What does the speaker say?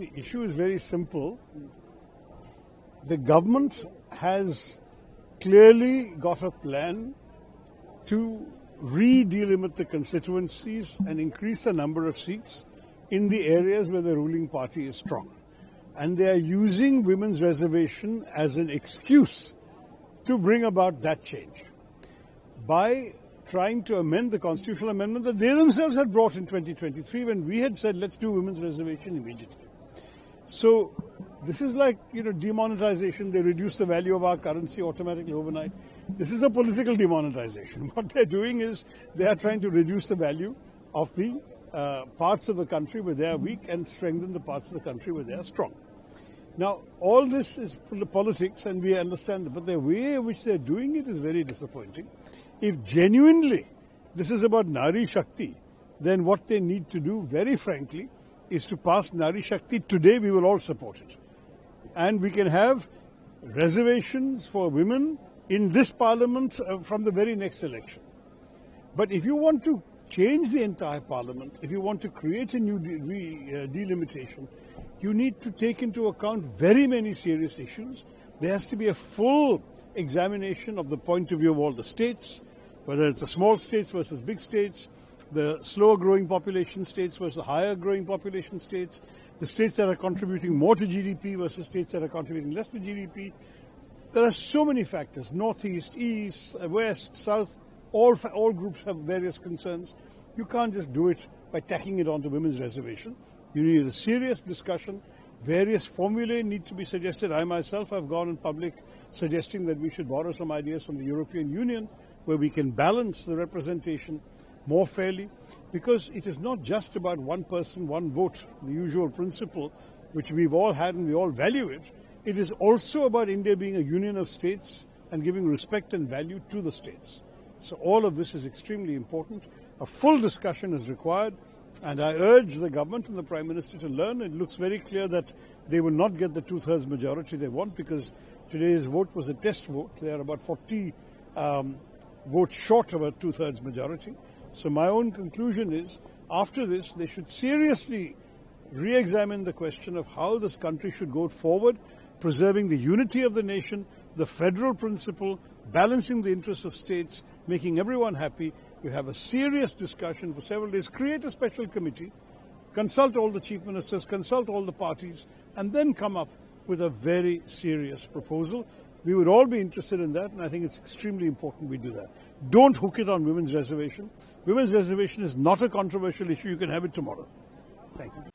the issue is very simple. The government has clearly got a plan to re-delimit the constituencies and increase the number of seats in the areas where the ruling party is strong. And they are using women's reservation as an excuse to bring about that change by trying to amend the constitutional amendment that they themselves had brought in 2023 when we had said, let's do women's reservation immediately. So this is like, demonetization. They reduce the value of our currency automatically overnight. This is a political demonetization. What they're doing is they are trying to reduce the value of the parts of the country where they are weak and strengthen the parts of the country where they are strong. Now, all this is politics and we understand that, but the way in which they're doing it is very disappointing. If genuinely this is about Nari Shakti, then what they need to do, very frankly, is to pass Nari Shakti today. We will all support it. And we can have reservations for women in this parliament from the very next election. But if you want to change the entire parliament, if you want to create a new delimitation, you need to take into account very many serious issues. There has to be a full examination of the point of view of all the states, whether it's the small states versus big states, the slower growing population states versus the higher growing population states, the states that are contributing more to GDP versus states that are contributing less to GDP. There are so many factors, northeast, east, west, south, all groups have various concerns. You can't just do it by tacking it onto women's reservation. You need a serious discussion. Various formulae need to be suggested. I myself have gone in public suggesting that we should borrow some ideas from the European Union where we can balance the representation more fairly, because it is not just about one person, one vote, the usual principle, which we've all had and we all value it. It is also about India being a union of states and giving respect and value to the states. So all of this is extremely important. A full discussion is required, and I urge the government and the Prime Minister to learn. It looks very clear that they will not get the two-thirds majority they want, because today's vote was a test vote. They are about 40 votes short of a two-thirds majority. So my own conclusion is, after this, they should seriously re-examine the question of how this country should go forward, preserving the unity of the nation, the federal principle, balancing the interests of states, making everyone happy. We have a serious discussion for several days. Create a special committee, consult all the chief ministers, consult all the parties, and then come up with a very serious proposal. We would all be interested in that, and I think it's extremely important we do that. Don't hook it on women's reservation. Women's reservation is not a controversial issue. You can have it tomorrow. Thank you.